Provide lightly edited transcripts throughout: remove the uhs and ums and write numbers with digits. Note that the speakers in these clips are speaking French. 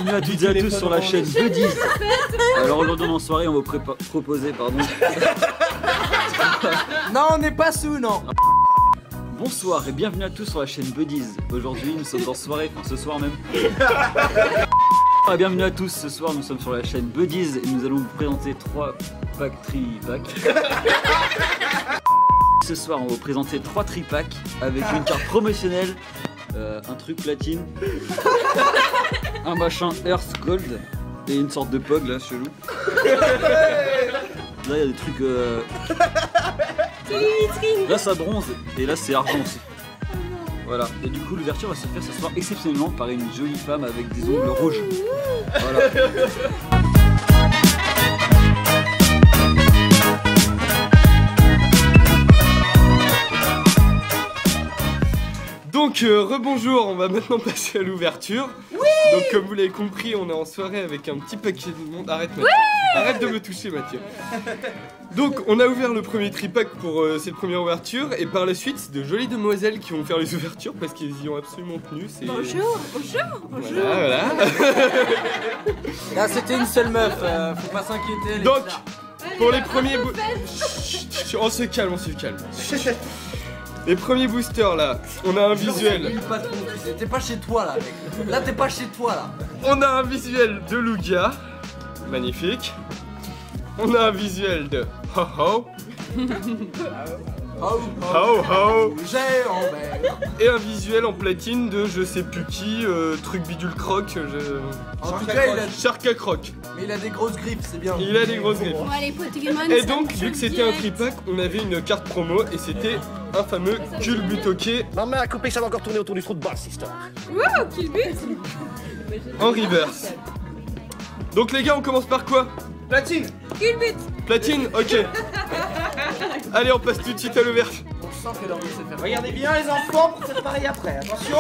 bienvenue à toutes et à tous sur la chaîne Buddies. Alors aujourd'hui en soirée on va vous proposer pardon. Non on n'est pas sous non. Bonsoir et bienvenue à tous sur la chaîne Buddies. Aujourd'hui nous sommes en soirée, enfin ce soir même. Bienvenue à tous, ce soir nous sommes sur la chaîne Buddies et nous allons vous présenter 3 packs tri-packs. Ce soir on va vous présenter 3 tri-packs avec une carte promotionnelle, un truc platine, un machin Earth Gold et une sorte de pog là chelou. Là il y a des trucs là ça bronze et là c'est argent aussi. Voilà, et du coup l'ouverture va se faire ce soir exceptionnellement par une jolie femme avec des ongles rouges. Voilà. Donc rebonjour, on va maintenant passer à l'ouverture. Oui. Donc comme vous l'avez compris, on est en soirée avec un petit paquet de monde. Arrête Mathieu. Oui. Arrête de me toucher Mathieu. Donc on a ouvert le premier tripack pour cette première ouverture. Et par la suite, de jolies demoiselles qui vont faire les ouvertures parce qu'elles y ont absolument tenu. Bonjour, bonjour, bonjour. Voilà. Là c'était une seule meuf, faut pas s'inquiéter. Donc pour les premiers... On se calme, on se calme. Les premiers boosters là, on a un visuel. T'es pas chez toi là, mec. Là t'es pas chez toi là. On a un visuel de Lugia, magnifique. On a un visuel de Ho Ho. Ho Ho. Et un visuel en platine de je sais plus qui, truc bidule croc. En tout cas, il a Sharka croc. Mais il a des grosses griffes, c'est bien. Il a des grosses griffes. Et donc, vu que c'était un tripack, on avait une carte promo et c'était un fameux Culbutoke. Ma main a coupé, ça va encore tourner autour du trou de balle, cette histoire. Wow, Culbut. En reverse. Donc les gars, on commence par quoi? Platine. Culbut. Platine, ok. Allez, on passe tout de suite à l'ouverture. On sent qu'elle a envie de se faire. Regardez bien les enfants pour faire pareil après, attention.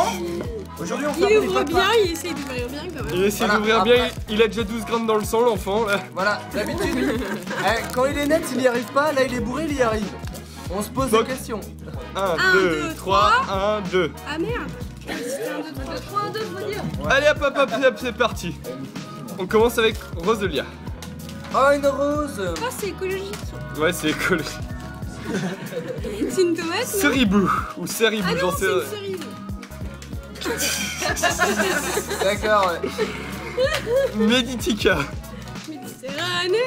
Aujourd'hui on fait Il ouvre bien, il essaye d'ouvrir bien quand même. Il essaie d'ouvrir bien, il a déjà 12 grammes dans le sang l'enfant là. Voilà, d'habitude, quand il est net il y arrive pas, là il est bourré, il y arrive. On se pose des questions. 1, 2, 3, 1, 2. Ah merde. C'était 1, 2, 3, 2, faut dire. Allez hop hop hop, c'est parti. On commence avec Roselia. Oh une rose. Oh c'est écologique. Ouais c'est écologique. C'est une tomate. Ceribou ou Ceribou, ah j'en non, sais c'est une cerise. D'accord ouais. Meditica. Méditerranée.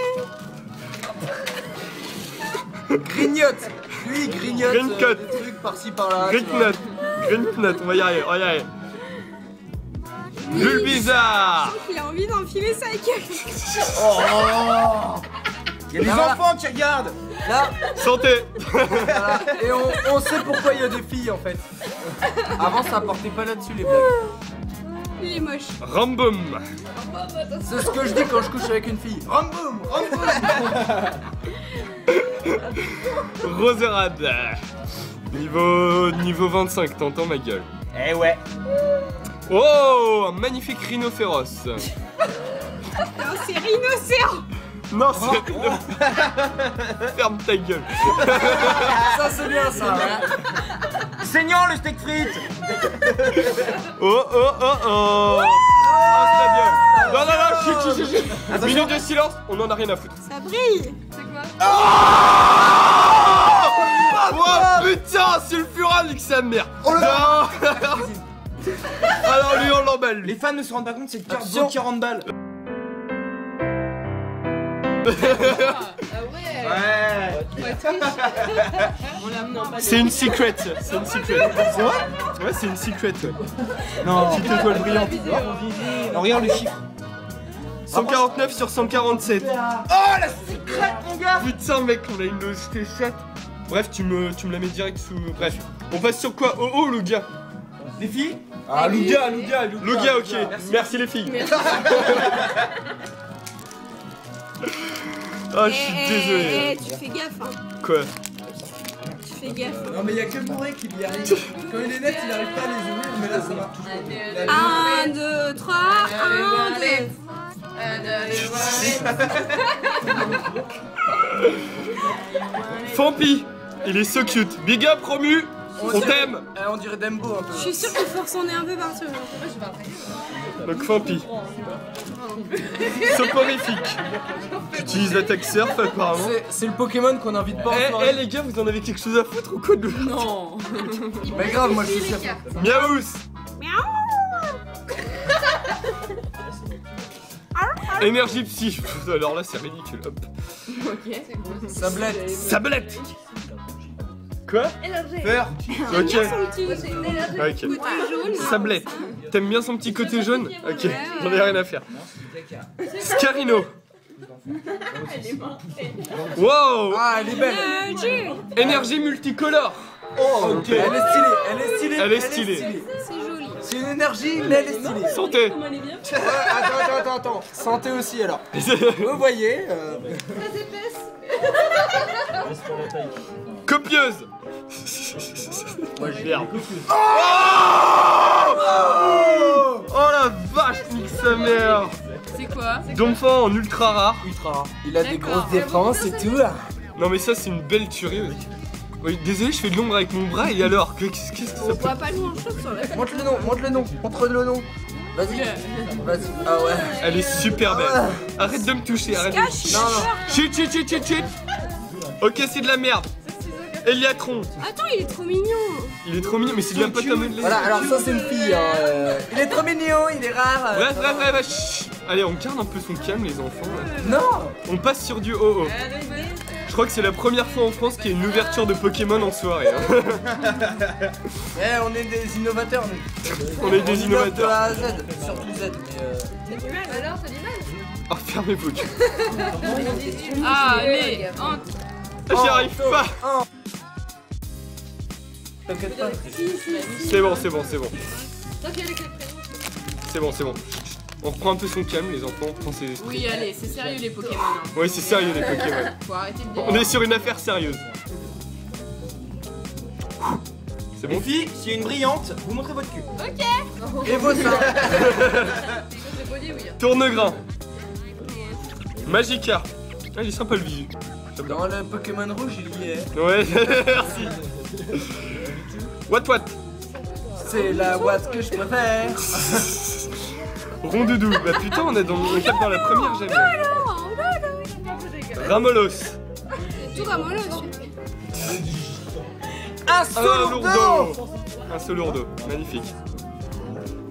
Grignote. Lui il grignote Green cut. des trucs par-ci par-là. Green Knot, on va y arriver, on va y arriver. Bulbizarre. Il a envie d'enfiler sa gueule. Il y a des enfants qui regardent. Là, Santé. voilà. Et on sait pourquoi il y a des filles en fait. Avant ça portait pas là-dessus les blagues. Il est moche. Ramboum. C'est ce que je dis quand je couche avec une fille. Ramboum, ramboum. Roserade. Niveau 25, t'entends ma gueule. Eh ouais. Oh, un magnifique rhinocéros. Non, c'est rhinocéros. Non, c'est... Ferme ta gueule. Ça c'est bien ça. Hein. Saignant le steak frites. Oh. Oh, c'est bien. Non, chut. Minute de silence, on en a rien à foutre. Ça brille. C'est quoi? Oh putain, sulfural, nique sa mère. Oh là. Alors lui, on l'emballe. Les fans ne se rendent pas compte, c'est une carte vaut 40 balles. Ah ouais. Ouais. C'est une secret. C'est une secret. C'est vrai? Ouais, c'est une secret. Non. Petite étoile brillante. Non, regarde le chiffre. 149 sur 147. Oh la secret mon gars. Putain mec, on a une logique chatte. Bref, tu me la mets direct sous... Bref, on passe sur quoi? Oh le gars. Les filles. Ah Lugia, ok. Merci les filles. Ah, je suis désolé. Tu fais gaffe, hein. Quoi? Tu fais gaffe. Non mais il y a que Bourré qui y arrive. Quand il est net, il arrive pas à les ouvrir, mais là ça marche toujours. 1, 2, 3, 1, 2. Fampi, il est so cute. Big up promu. On t'aime. On dirait Dembo un peu. Je suis sûre qu'il faut ressonner un peu partout. Donc Fampi. Soporifique. J'utilise l'attaque surf apparemment. C'est le Pokémon qu'on invite pas en soirée. Eh les gars, vous en avez quelque chose à foutre ou quoi de Non. Mais grave, moi je suis sûr. Miaous. Énergie psy. Alors là c'est ridicule. Hop. Ok. Sablette. Sablette. Quoi? Vert. Ok. Son petit Ok. côté jaune. Sablette. T'aimes bien son petit côté jaune? Ok. J'en ai rien à faire. Scarino. Wow. Ah, elle est belle. Énergie multicolore. Oh, ok. Elle est stylée. Elle est stylée. Elle est stylée. C'est joli. C'est une énergie, mais elle est stylée. Santé. Attends. Santé aussi alors. Vous voyez. Copieuse. Moi je merde. Oh la vache, nique sa mère. C'est quoi? D'enfant en ultra rare. Il a des grosses défenses et tout. Non mais ça c'est une belle tuerie. Oui, désolé, je fais de l'ombre avec mon bras et alors qu'est-ce que ça On peut... voit pas loin sur la Montre le nom. Vas-y. Ah ouais. Elle est super belle. Arrête de me toucher, arrête de me toucher. Non. Chut. Ok, c'est de la merde. Eliatron. Attends, il est trop mignon. Il est trop mignon, mais c'est de la pâte à modeler. Voilà, alors ça c'est une fille. Il est trop mignon, il est rare. Bref, chut. Allez, on garde un peu son calme, les enfants. Là. Non. On passe sur du oh. Je crois que c'est la première fois en France qu'il y a une ouverture de Pokémon en soirée. Hein. On est des innovateurs, nous. On est des innovateurs. De A à Z, surtout Z. T'as du mal alors, t'as du mal. Oh, fermez vos gueules. Allez, J'y arrive pas. T'inquiète pas. C'est bon. C'est bon. On reprend un peu son calme, les enfants. On prend ses esprits. Oui, allez, c'est sérieux les Pokémon. Hein. Oui, c'est sérieux, les Pokémon. Faut arrêter de dire. On est sur une affaire sérieuse. C'est Les bon? filles, s'il y a une brillante, vous montrez votre cul. Et vos seins. Tournegrain. Magikarp. Ah, il est sympa le visu. Dans le Pokémon rouge, il y est. Ouais, merci. What? C'est la Watt que je préfère. Rondoudou. Bah putain, on tape dans la première, j'aime bien. Ramolos. Tout comme moi là. Un Un Solourdo. Magnifique.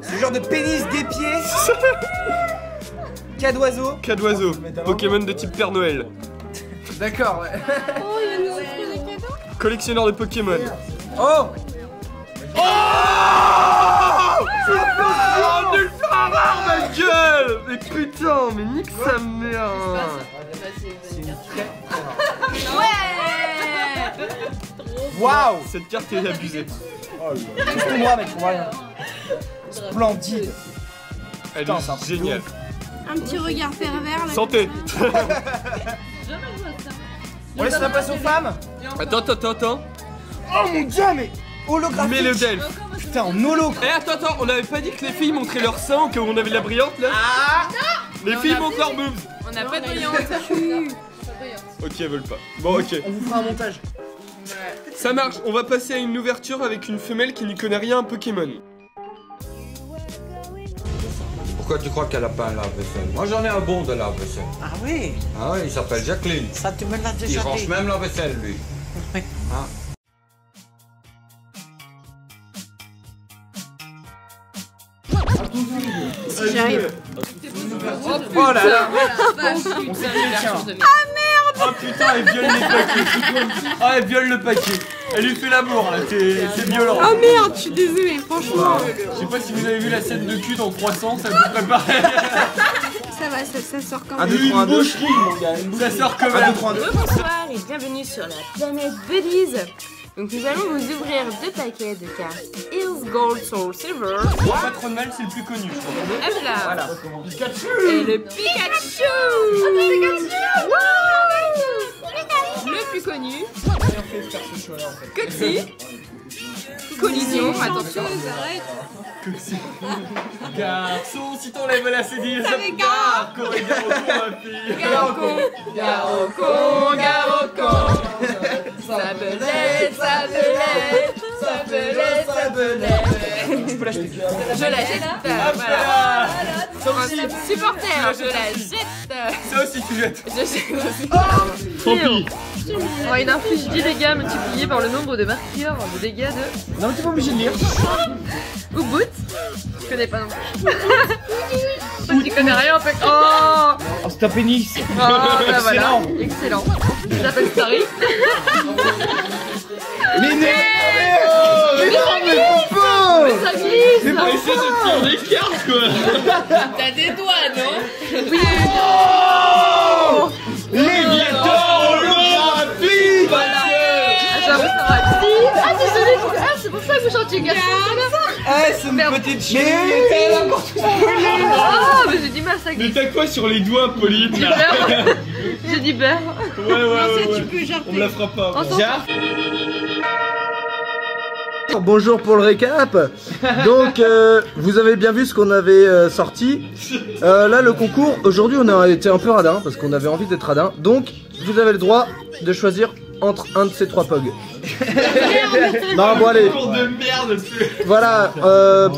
Ce genre de pénis d'épied. Cas d'oiseau. Cas d'oiseau. Pokémon de type Père Noël. D'accord, ouais. Oh, il nous offre des cadeaux. Collectionneur de Pokémon. Oh. Oh, ultra rare, ma gueule. Mais putain, mais nique sa mère. Ouais. Waouh. Cette carte est abusée. C'est moi, mec, on voit rien. Splendide. Elle Putain, c'est un est truc géniale. Un petit regard pervers là. Santé. On laisse la place aux femmes. Attends. Oh mon dieu, mais holographique. Mets le Delph. Putain, en holo. Eh, attends, on avait pas dit que les filles montraient leur sein, qu'on avait la brillante là? Ah. Les filles montrent leurs boobs. On n'a pas de brillante. Ok, elles veulent pas. Bon, ok. On vous fera un montage. Ça marche, on va passer à une ouverture avec une femelle qui n'y connaît rien à Pokémon. Pourquoi tu crois qu'elle a pas un lave-vaisselle? Moi j'en ai un bon de lave-vaisselle. Ah oui. Ah oui, il s'appelle Jacqueline. Ça, tu me l'as Il déjà range dit. même la vaisselle lui. Oui. Ah. Si j'arrive. Oh là là. On sait qui tient. Ah putain, elle viole les paquets. Ah, elle viole le paquet. Elle lui fait l'amour là, c'est violent. Oh merde, je suis désolée, franchement. Je sais pas si vous avez vu la scène de cul dans 300, ça vous prépare. Ça va, ça sort quand Un, même. deux, trois, un, deux. Ça sort quand Un, même. deux, trois, un, deux. Bonsoir et bienvenue sur la planète Buddies. Donc nous allons vous ouvrir 2 paquets de cartes Hills Gold Soul Silver. Pas trop de mal, c'est le plus connu, je crois. Hop là. Voilà. Et le Pikachu. Le plus connu. Coxy. Collision, attention. Garçon, si t'enlèves la cédille, ça fait gare. Garocon. Sablette. Tu peux l'acheter. Je la jette. Voilà. Supporter, je la jette. Ça aussi tu jettes. Je jette aussi. Tant pis. Alors, une inflige dégâts multipliée par le nombre de marqueurs de dégâts de... Non, t'es pas obligé de lire. Ou boot. Je connais pas non plus. Toi, tu connais rien en fait. Oh, Oh, c'est un pénis. oh bah voilà. Excellent. Je l'appelle Starry. Mais non, mais Popo. Ça glisse. Mais essaie de tirer les cartes quoi. T'as des doigts, non? Oui. Léviathan holographique. J'avoue, ça va être... Ah, désolé. Ah, c'est pour ça que vous chantiez garçon. Ah, c'est une petite chienne. Ah, mais j'ai dit mal ça Mais glisse. t'as quoi sur les doigts, Pauline là? J'ai dit beurre. Ouais. On me la fera pas. On s'en Bonjour pour le récap. Donc vous avez bien vu ce qu'on avait sorti. Là le concours, aujourd'hui on a été un peu radin parce qu'on avait envie d'être radin. Donc vous avez le droit de choisir entre un de ces trois pogs. Non bon allez. Cours de merde. Voilà,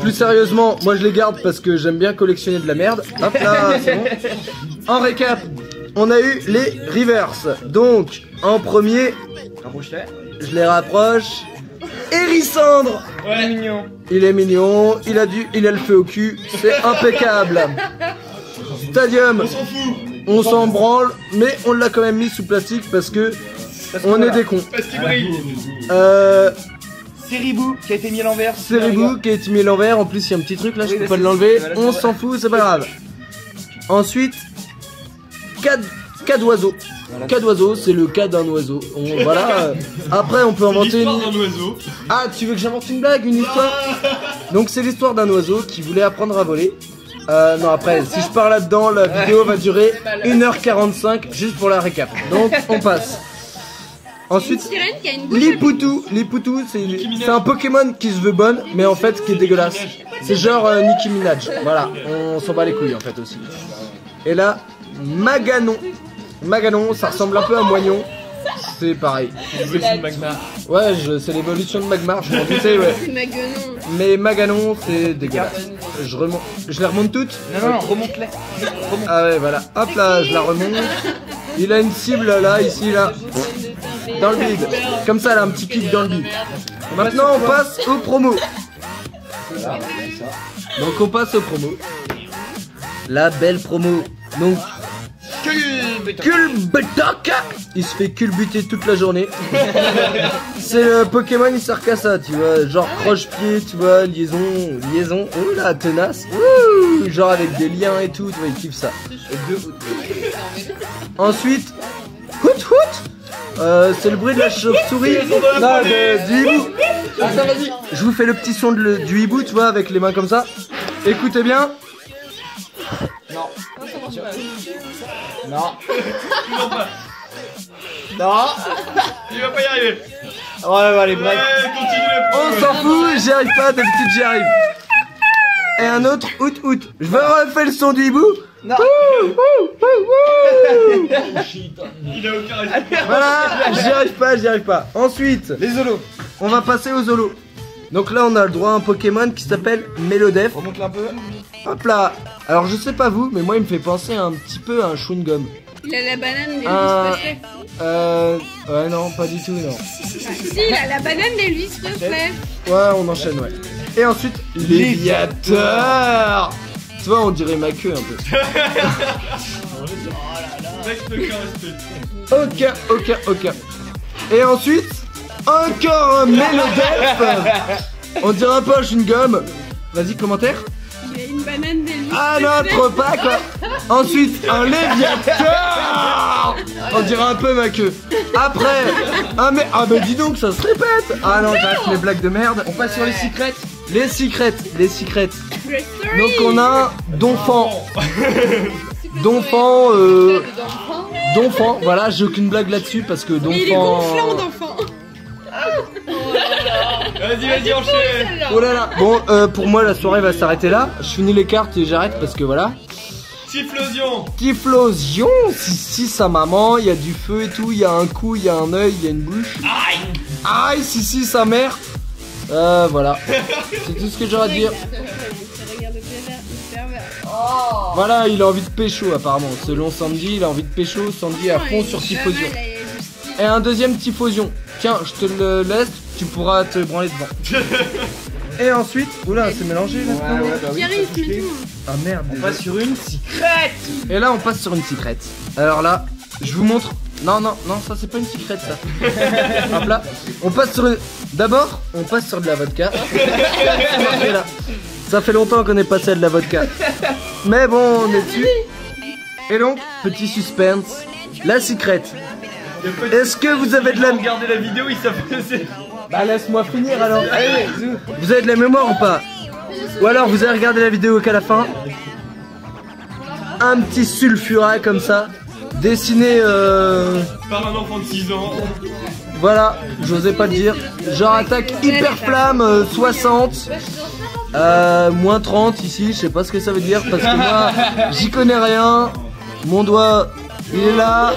plus sérieusement, moi je les garde parce que j'aime bien collectionner de la merde. Hop là, c'est bon. En récap, on a eu les reverse. Donc en premier, je les rapproche. Hérissandre. Ouais. Mignon. Il est mignon, il a le feu au cul, c'est impeccable. Stadium, On s'en fout. on s'en branle, mais on l'a quand même mis sous plastique parce que on est des cons. Parce qu'il brille. C'est Ribou qui a été mis à l'envers. C'est Ribou qui a été mis à l'envers, en plus il y a un petit truc là, je peux pas l'enlever, on s'en fout, c'est pas grave. Ensuite, cas d'oiseau. Cas d'oiseau, c'est le cas d'un oiseau. Voilà. Après, on peut inventer L'histoire d'un oiseau. Ah, tu veux que j'invente une blague, une histoire? Donc c'est l'histoire d'un oiseau qui voulait apprendre à voler. Non, après, si je pars là-dedans, la vidéo va durer 1h45 juste pour la récap. Donc on passe. Ensuite, Sirène qui a une bouche. Lipoutou, c'est un Pokémon qui se veut bonne, mais en fait qui est dégueulasse. C'est genre Nicki Minaj. Voilà, on s'en bat les couilles en fait aussi. Et là, Maganon, ça ressemble un peu à un moignon. C'est pareil. Ouais, c'est l'évolution de Magmar, je m'en doutais, ouais. Maganon. Mais Maganon, c'est dégueulasse. Je les remonte toutes? Non, remonte-les. Ah ouais, voilà. Hop là, je la remonte. Il a une cible là, ici, là. Dans le bide. Comme ça, là, un petit kick dans le bide. Maintenant, on passe aux promos. Donc, on passe aux promos. La belle promo. Donc, Culbutoc. Il se fait culbuter toute la journée. C'est le Pokémon, il sert qu'à ça, tu vois. Genre croche-pied, tu vois, liaison. Oh là, tenace. Ouh, genre avec des liens et tout, tu vois, il kiffe ça. Ensuite, c'est le bruit de la chauve-souris. Non, du hibou. Attends, vas-y. Je vous fais le petit son du hibou, tu vois, avec les mains comme ça. Écoutez bien. Non. Non. Il va pas y arriver. Ouais, allez, bref. Ouais, continue. On s'en fout, j'y arrive pas, d'habitude j'y arrive. Et un autre, out. Je vais refaire le son du hibou. Non. Il a aucun respect. Voilà, j'y arrive pas. Ensuite, Les zolos. on va passer aux zolos. Donc là, on a le droit à un Pokémon qui s'appelle Melodef. Remonte-le un peu. Hop là. Alors, je sais pas vous, mais moi, il me fait penser un petit peu à un chewing-gum. Il a la banane d'Elvis Presley. Ouais, non, pas du tout, non. Si, il a la banane d'Elvis Presley. Ouais, on enchaîne, ouais. Et ensuite, Léviateur. Tu vois, on dirait ma queue un peu. Aucun. Et ensuite, encore un Melodef. On dirait un peu un chewing-gum. Vas-y, commentaire. Il a une banane d'Elvis Ah Presley. non, trop pas quoi. Ensuite, un Léviateur. On dirait un peu ma queue. Après, ah mais dis donc, ça se répète. Ah non, j'arrête mes blagues de merde. On passe sur les secrets. Les secrets. Great story. Donc on a un Donphan. Donphan, voilà, j'ai aucune blague là-dessus parce que Mais il est gonflant Donphan. d'enfant. Vas-y, enchaîne. Oh là là. Bon, pour moi la soirée va s'arrêter là. Je finis les cartes et j'arrête parce que voilà. Typhlosion. Typhlosion, si sa maman, il y a du feu et tout, il y a un cou, il y a un œil, il y a une bouche. Aïe, si sa mère. Voilà. C'est tout ce que j'aurais à dire. Voilà, il a envie de pécho apparemment. Selon Sandy, il a envie de pécho. Sandy est à fond sur Tifosion. Et un deuxième Tifosion. Tiens, je te le laisse, tu pourras te branler devant. Et ensuite, oula, c'est mélangé là. Ah merde. On passe sur une secrète. Et là, on passe sur une secrète. Alors là, je vous montre. Non, ça c'est pas une secrète ça. Hop là, on passe sur une. D'abord, on passe sur de la vodka. C'est marqué là. Ça fait longtemps qu'on est passé à de la vodka. Mais bon, on est dessus. Et donc, petit suspense. La secrète. Est-ce que vous avez de la... Regardez la vidéo, ils savent que c'est. Bah laisse-moi finir alors. Allez, vous avez de la mémoire ou pas? Ou alors vous avez regardé la vidéo qu'à la fin. Un petit sulfurat comme ça, dessiné Par un enfant de 6 ans. Voilà, j'osais pas le dire. Genre attaque hyper flamme 60. Moins 30 ici, je sais pas ce que ça veut dire parce que moi j'y connais rien. Mon doigt il est là.